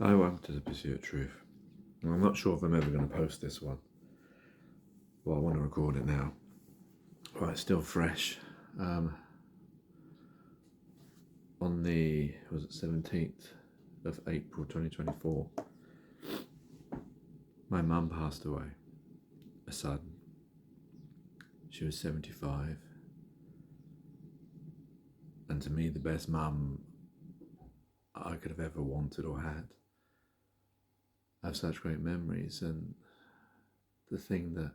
I Welcome to the Pursuit of Truth. I'm not sure if I'm ever going to post this one. Well, I want to record it now. Well, it's still fresh. On the 17th of April 2024, my mum passed away. A sudden. She was 75. And to me, the best mum I could have ever wanted or had. I have such great memories, and the thing that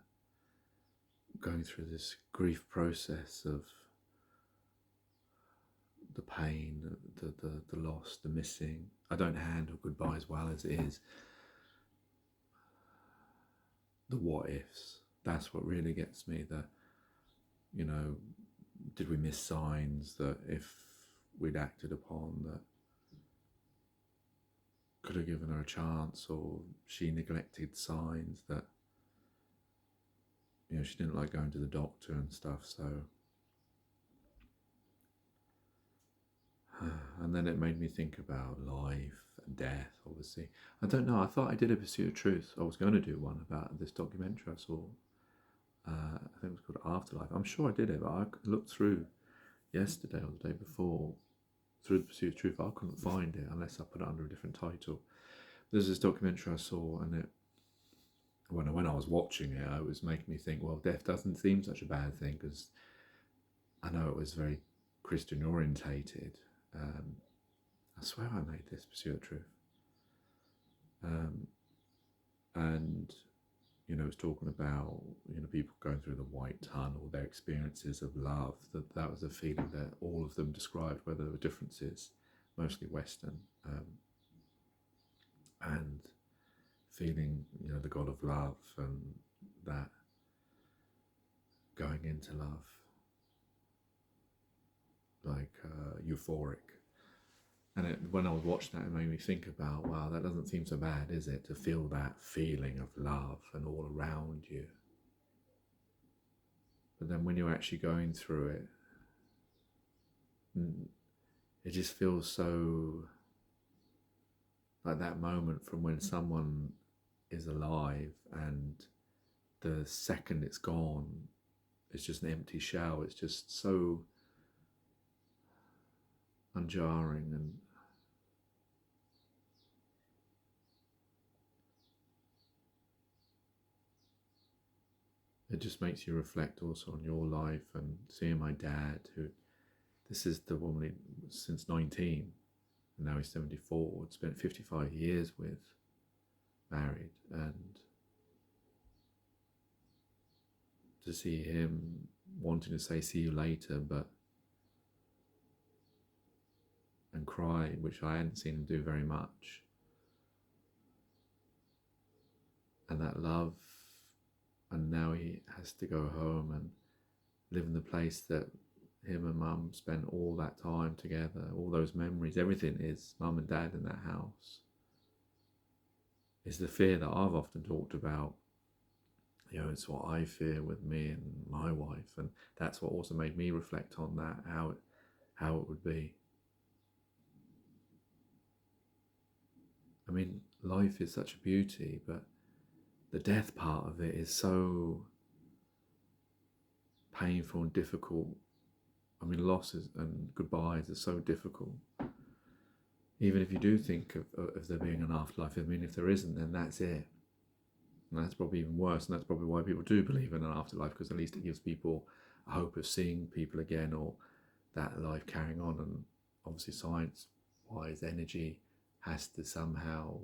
going through this grief process of the pain, the loss, the missing. I don't handle goodbye as well as it is. The what ifs, that's what really gets me. That, did we miss signs that if we'd acted upon that could have given her a chance, or she neglected signs that, she didn't like going to the doctor and stuff, so. And then it made me think about life and death, obviously. I don't know, I thought I did a Pursuit of Truth. I was going to do one about this documentary I saw. I think it was called Afterlife. I'm sure I did it, but I looked through yesterday or the day before through the Pursuit of Truth. I couldn't find it unless I put it under a different title. There's this documentary I saw, and when I was watching it, it was making me think, well, death doesn't seem such a bad thing, because I know it was very Christian orientated. I swear I made this Pursuit of Truth. And it's talking about, people going through the white tunnel, their experiences of love, that was a feeling that all of them described, where there were differences, mostly Western, and feeling, the God of love, and that going into love, like euphoric. And when I was watching that, it made me think about, wow, that doesn't seem so bad, is it? To feel that feeling of love and all around you. But then when you're actually going through it, it just feels so like that moment from when someone is alive and the second it's gone, it's just an empty shell. It's just so unjarring, and it just makes you reflect also on your life. And seeing my dad, who, this is the woman since 19, and now he's 74, spent 55 years with, married, and to see him wanting to say see you later, and cry, which I hadn't seen him do very much, and that love. And now he has to go home and live in the place that him and mum spent all that time together, all those memories. Everything is mum and dad in that house. Is the fear that I've often talked about. It's what I fear with me and my wife, and that's what also made me reflect on that, how it would be. I mean, life is such a beauty, but the death part of it is so painful and difficult. I mean, losses and goodbyes are so difficult. Even if you do think of there being an afterlife, I mean, if there isn't, then that's it. And that's probably even worse, and that's probably why people do believe in an afterlife, because at least it gives people a hope of seeing people again, or that life carrying on. And obviously science-wise, energy has to somehow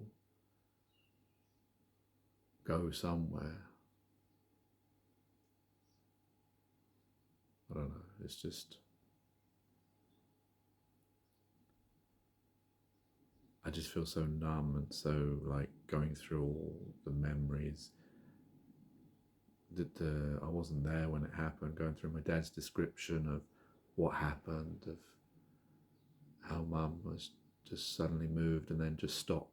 go somewhere. I don't know, it's just, I just feel so numb, and so like going through all the memories. I wasn't there when it happened, going through my dad's description of what happened, of how mum was just suddenly moved and then just stopped.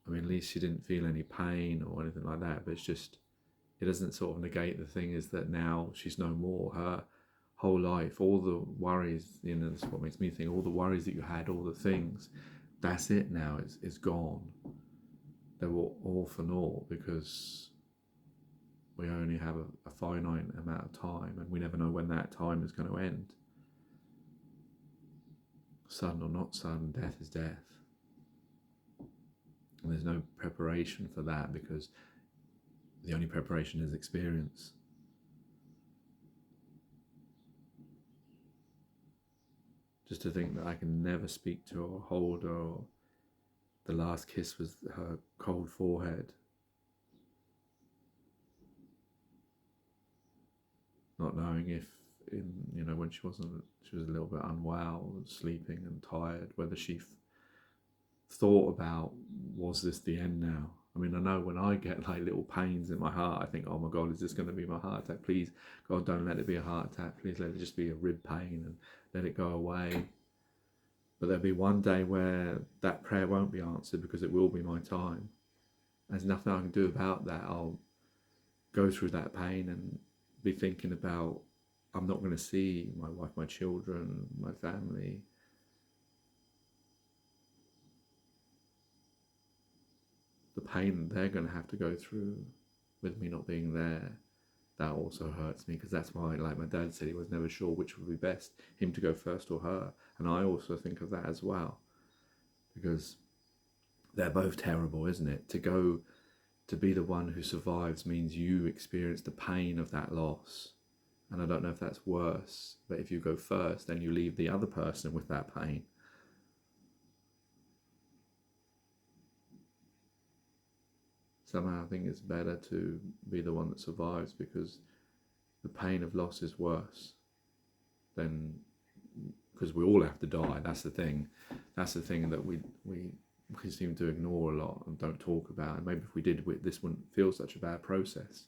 I mean, at least she didn't feel any pain or anything like that, but it's just, it doesn't sort of negate the thing is that now she's no more. Her whole life, all the worries, this is what makes me think, all the worries that you had, all the things, that's it now, it's gone. They were all for naught, because we only have a finite amount of time, and we never know when that time is going to end. Sudden or not sudden, death is death. And there's no preparation for that, because the only preparation is experience. Just to think that I can never speak to her or hold her, or the last kiss was her cold forehead. Not knowing if, when she was a little bit unwell, sleeping and tired, whether she thought about, was this the end now? I mean, I know when I get like little pains in my heart, I think, oh my God, is this going to be my heart attack? Please, God, don't let it be a heart attack. Please let it just be a rib pain and let it go away. But there'll be one day where that prayer won't be answered, because it will be my time. There's nothing I can do about that. I'll go through that pain and be thinking about, I'm not going to see my wife, my children, my family. The pain they're going to have to go through with me not being there, that also hurts me, because that's why, like my dad said, he was never sure which would be best, him to go first or her. And I also think of that as well, because they're both terrible, isn't it? To be the one who survives means you experience the pain of that loss. And I don't know if that's worse, but if you go first, then you leave the other person with that pain. Somehow I think it's better to be the one that survives, because the pain of loss is worse than, because we all have to die. That's the thing. That's the thing that we seem to ignore a lot and don't talk about. And maybe if we did, this wouldn't feel such a bad process,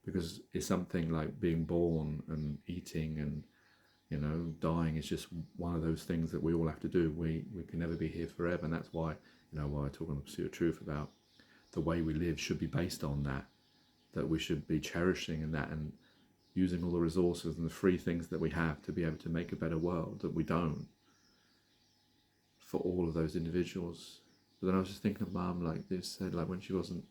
because it's something like being born and eating and dying is just one of those things that we all have to do. We can never be here forever, and that's why why I talk on the Pursuit of Truth about the way we live should be based on that we should be cherishing and that, and using all the resources and the free things that we have to be able to make a better world, that we don't, for all of those individuals. But then I was just thinking of Mum, like this said, like when she wasn't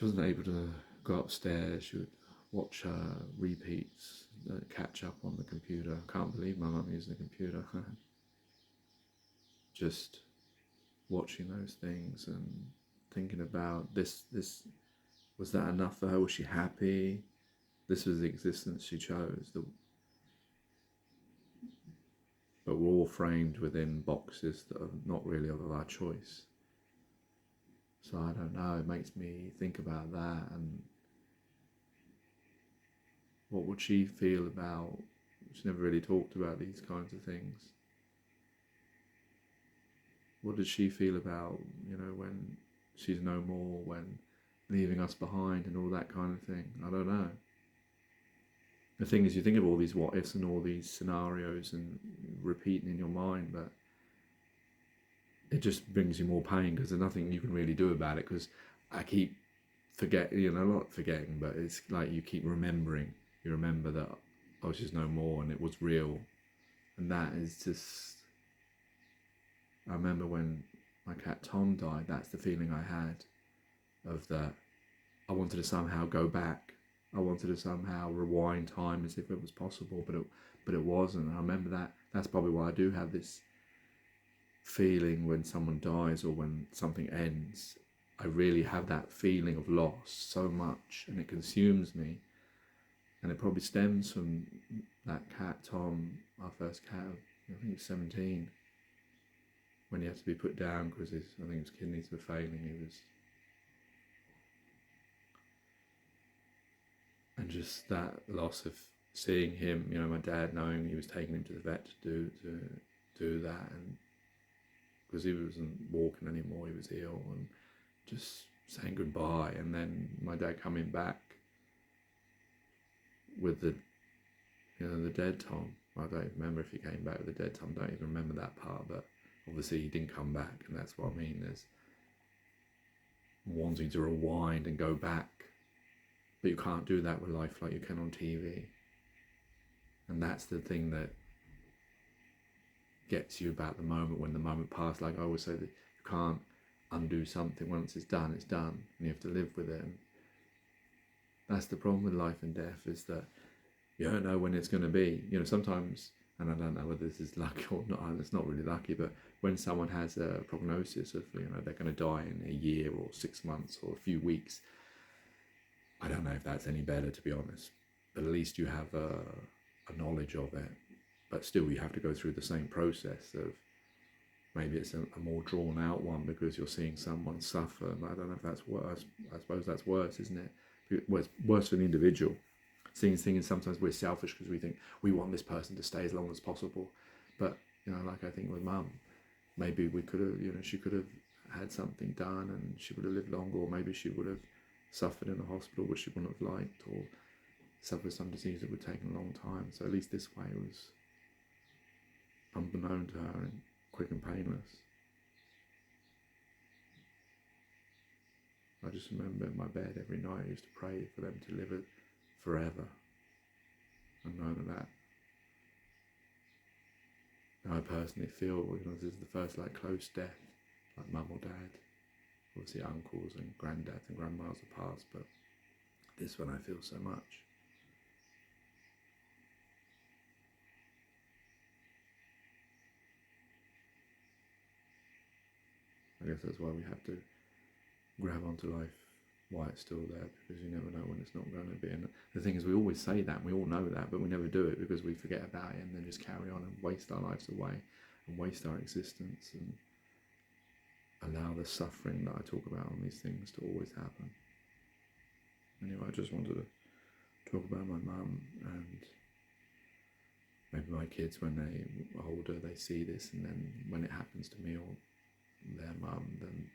able to go upstairs, she would watch repeats, catch up on the computer. I can't believe my mum using the computer. Just watching those things and thinking about this was that enough for her? Was she happy? This was the existence she chose. But we're all framed within boxes that are not really of our choice. So I don't know, it makes me think about that, and what would she feel about, she never really talked about these kinds of things. What does she feel about, when she's no more, when leaving us behind and all that kind of thing? I don't know. The thing is, you think of all these what ifs and all these scenarios and repeating in your mind, but it just brings you more pain, because there's nothing you can really do about it, because I keep forgetting, not forgetting, but it's like you keep remembering. You remember that, oh, she's no more, and it was real. And that is just, I remember when my cat Tom died, that's the feeling I had, of that I wanted to somehow go back. I wanted to somehow rewind time as if it was possible, but it wasn't. I remember that. That's probably why I do have this feeling when someone dies or when something ends. I really have that feeling of loss so much, and it consumes me. And it probably stems from that cat, Tom, our first cat, I think he was 17, when he had to be put down because his kidneys were failing. And just that loss of seeing him, my dad knowing he was taking him to the vet to do that, and because he wasn't walking anymore, he was ill, and just saying goodbye. And then my dad coming back with the dead Tom. I don't remember if he came back with the dead Tom. I don't even remember that part, but obviously he didn't come back, and that's what I mean. There's wanting to rewind and go back, but you can't do that with life like you can on TV. And that's the thing that gets you about the moment. When the moment passes, like I always say, that you can't undo something. Once it's done, and you have to live with it. And that's the problem with life and death, is that you don't know when it's going to be. Sometimes, and I don't know whether this is lucky or not, it's not really lucky, but when someone has a prognosis of, they're going to die in a year or 6 months or a few weeks, I don't know if that's any better, to be honest. But at least you have a knowledge of it. But still, you have to go through the same process of, maybe it's a more drawn out one because you're seeing someone suffer. And I don't know if that's worse. I suppose that's worse, isn't it? Well, it's worse for the individual. Seeing things, sometimes we're selfish because we think we want this person to stay as long as possible. But, like I think with Mum, maybe we could have, she could have had something done and she would have lived longer, or maybe she would have suffered in a hospital which she wouldn't have liked, or suffered some disease that would take a long time. So at least this way it was unbeknown to her and quick and painless. I just remember in my bed every night I used to pray for them to live it forever, and know that I personally feel, this is the first close death, like Mum or Dad. Obviously uncles and granddads and grandmas are passed, but this one I feel so much. I guess that's why we have to grab onto life while it's still there, because you never know when it's not going to be. And the thing is, we always say that, and we all know that, but we never do it because we forget about it and then just carry on and waste our lives away and waste our existence and allow the suffering that I talk about on these things to always happen. Anyway, I just wanted to talk about my mum, and maybe my kids, when they're older, they see this, and then when it happens to me or their mum, then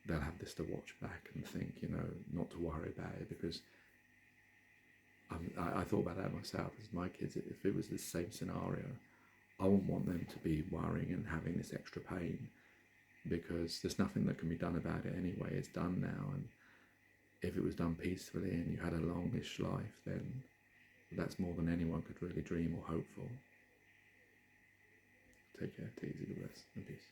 they'll have this to watch back and think, not to worry about it, because I thought about that myself as my kids. If it was the same scenario, I wouldn't want them to be worrying and having this extra pain, because there's nothing that can be done about it anyway. It's done now, and if it was done peacefully and you had a longish life, then that's more than anyone could really dream or hope for. Take care, take it easy, the rest, and peace.